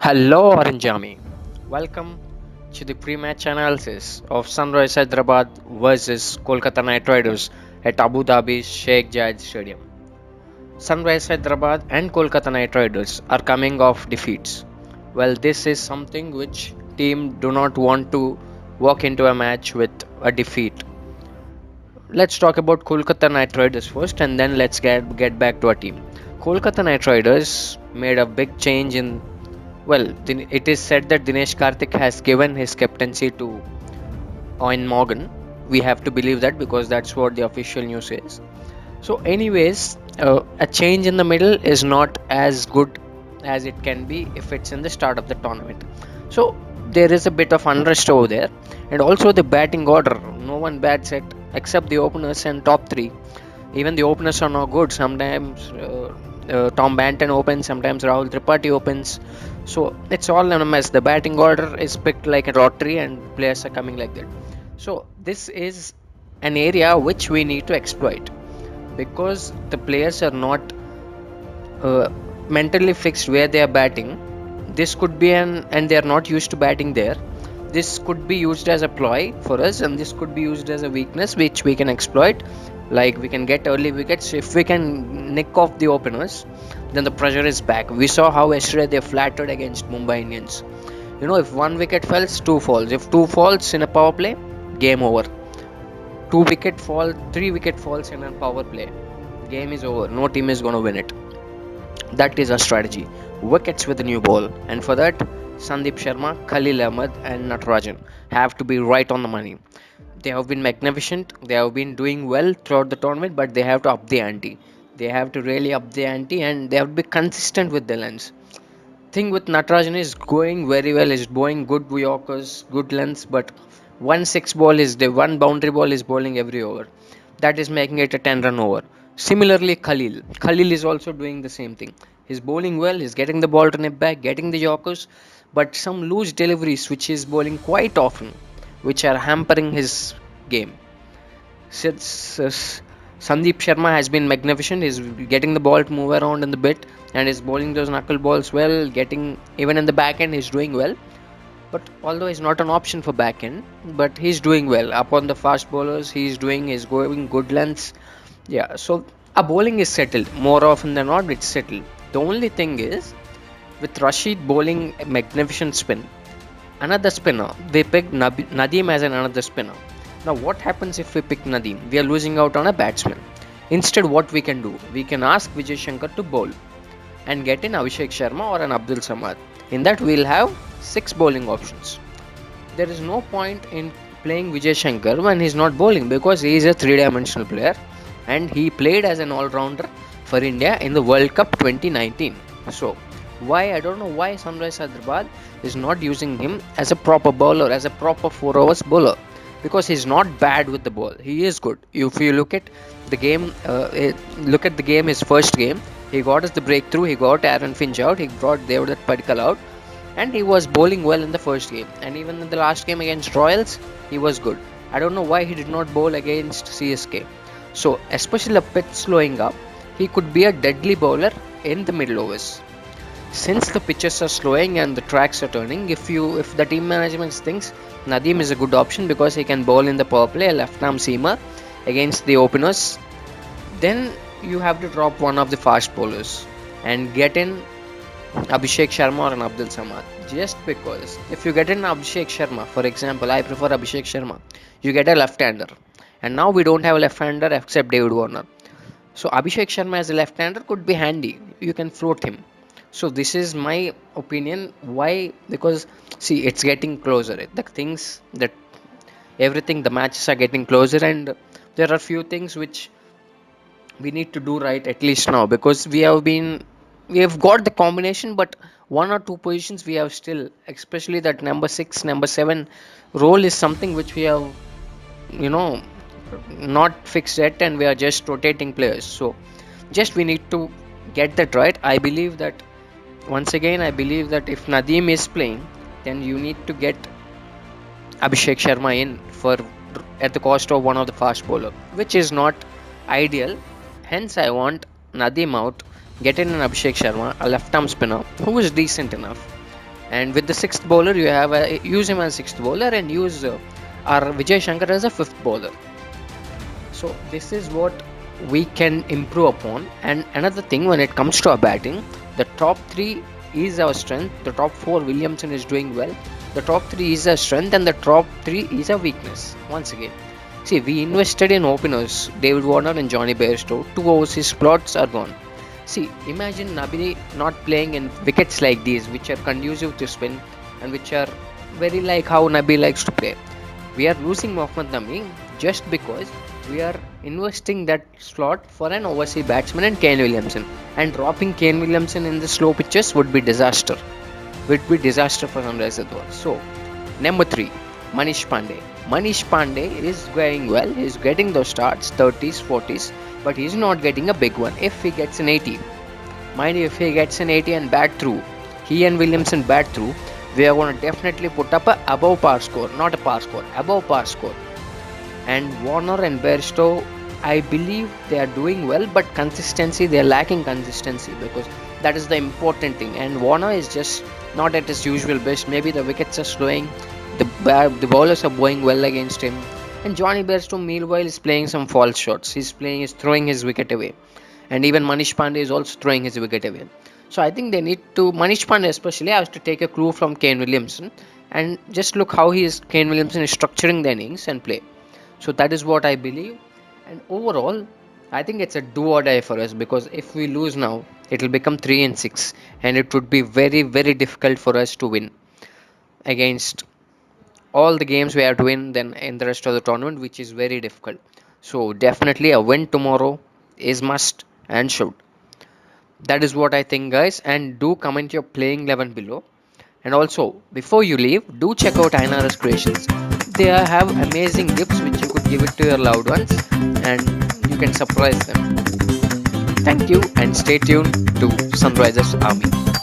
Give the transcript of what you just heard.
Hello Orange Army. Welcome to the pre-match analysis of Sunrise Hyderabad versus Kolkata Knight Riders at Abu Dhabi's Sheikh Zayed Stadium. Sunrise Hyderabad and Kolkata Knight Riders are coming off defeats. Well, this is something which team do not want to walk into a match with a defeat. Let's talk about Kolkata Knight Riders first and then let's get back to our team. Kolkata Knight Riders made a big change in. Well, it is said that Dinesh Karthik has given his captaincy to Owen Morgan. We have to believe that because that's what the official news is. So, anyways, a change in the middle is not as good as it can be if it's in the start of the tournament. So, there is a bit of unrest over there, and also the batting order. No one bats it except the openers and top three. Even the openers are not good. Sometimes Tom Banton opens, sometimes Rahul Tripathi opens. So it's all in a mess. The batting order is picked like a lottery, and players are coming like that. So this is an area which we need to exploit because the players are not uh, mentally fixed where they are batting. This could be and they are not used to batting there. This could be used as a ploy for us, and this could be used as a weakness which we can exploit. Like we can get early wickets if we can nick off the openers, then the pressure is back. We saw how yesterday they flattered against Mumbai Indians. If one wicket falls, two falls. If two falls in a power play, game over. Two wicket fall, three wicket falls in a power play, game is over. No team is going to win it. That is our strategy. Wickets with a new ball, and for that, Sandeep Sharma, Khalil Ahmed, and Natarajan have to be right on the money. They have been magnificent. They have been doing well throughout the tournament, but they have to up the ante. They have to really up the ante, and they have to be consistent with the lens. Thing with Natarajan is going very well. He's bowling good Yorkers, good lengths, but one boundary ball is bowling every over. That is making it a 10-run over. Similarly, Khalil. Khalil is also doing the same thing. He's bowling well. He's getting the ball to nip back, getting the Yorkers, but some loose deliveries which he's bowling quite often, which are hampering his game. Since Sandeep Sharma has been magnificent, he's getting the ball to move around in the bit and is bowling those knuckle balls well, getting even in the back end, he's doing well. But although he's not an option for back end, but he's doing well. Upon the fast bowlers, he's going good lengths. Yeah, so a bowling is settled. More often than not, it's settled. The only thing is, with Rashid bowling a magnificent spin, another spinner, they picked Nadeem as another spinner. Now, what happens if we pick Nadeem? We are losing out on a batsman. Instead, what we can do? We can ask Vijay Shankar to bowl and get in Abhishek Sharma or an Abdul Samad. In that, we'll have 6 bowling options. There is no point in playing Vijay Shankar when he's not bowling because he is a 3-dimensional player and he played as an all-rounder for India in the World Cup 2019. So, I don't know why Sunrise Hyderabad is not using him as a proper bowler, as a proper 4 hours bowler, because he's not bad with the ball. He is good. If you look at the game, his first game, he got us the breakthrough. He got Aaron Finch out. He brought Devdutt Padikkal out, and he was bowling well in the first game. And even in the last game against Royals, he was good. I don't know why he did not bowl against CSK. So, especially a pitch slowing up, he could be a deadly bowler in the middle overs. Since the pitches are slowing and the tracks are turning, if the team management thinks Nadeem is a good option because he can bowl in the power play, a left arm seamer against the openers, then you have to drop one of the fast bowlers and get in Abhishek Sharma or an Abdul Samad. Just because if you get in Abhishek Sharma, for example, I prefer Abhishek Sharma, you get a left-hander, and now we don't have a left-hander except David Warner. So Abhishek Sharma as a left-hander could be handy. You can float him. So this is my opinion. Why? Because see, it's getting closer. The things that everything, the matches are getting closer, and there are few things which we need to do right at least now because we have got the combination, but one or two positions we have still, especially that number 6, number 7 role is something which we have, you know, not fixed yet, and we are just rotating players. So just we need to get that right. I believe that once again, I believe that if Nadeem is playing, then you need to get Abhishek Sharma in for at the cost of one of the fast bowler, which is not ideal. Hence, I want Nadeem out, get in an Abhishek Sharma, a left arm spinner who is decent enough. And with the sixth bowler, you have use him as sixth bowler and use our Vijay Shankar as a fifth bowler. So this is what we can improve upon. And another thing, when it comes to our batting, the top three is our strength. The top four, Williamson is doing well. The top three is our strength, and the top three is our weakness. Once again, see, we invested in openers, David Warner and Johnny Bairstow. Two overseas slots are gone. See, imagine Nabi not playing in wickets like these, which are conducive to spin and which are very like how Nabi likes to play. We are losing Mohammad Nabi just because we are investing that slot for an overseas batsman and Kane Williamson. And dropping Kane Williamson in the slow pitches would be disaster. Would be disaster for Sunrisers Hyderabad. So, number 3, Manish Pandey. Manish Pandey is going well. He is getting those starts, 30s, 40s, but he is not getting a big one. If he gets an 80, mind you, if he gets an 80 and bat through, he and Williamson bat through, we are going to definitely put up a above par score, not a par score, above par score. And Warner and Bairstow, I believe they are doing well, but consistency, they are lacking consistency, because that is the important thing. And Warner is just not at his usual best. Maybe the wickets are slowing, the bowlers are going well against him, and Johnny Bairstow meanwhile is playing some false shots. He's throwing his wicket away, and even Manish Pandey is also throwing his wicket away. So I think they need to, Manish Pandey especially has to take a clue from Kane Williamson, and just look how Kane Williamson is structuring the innings and play. So that is what I believe. And overall, I think it's a do or die for us, because if we lose now, it will become 3 and 6, and it would be very, very difficult for us to win against all the games we have to win then in the rest of the tournament, which is very difficult. So definitely a win tomorrow is must and should. That is what I think, guys. And do comment your playing 11 below. And also, before you leave, do check out INRS Creations. They have amazing gifts which you could give it to your loved ones, and you can surprise them. Thank you, and stay tuned to Sunrisers Army.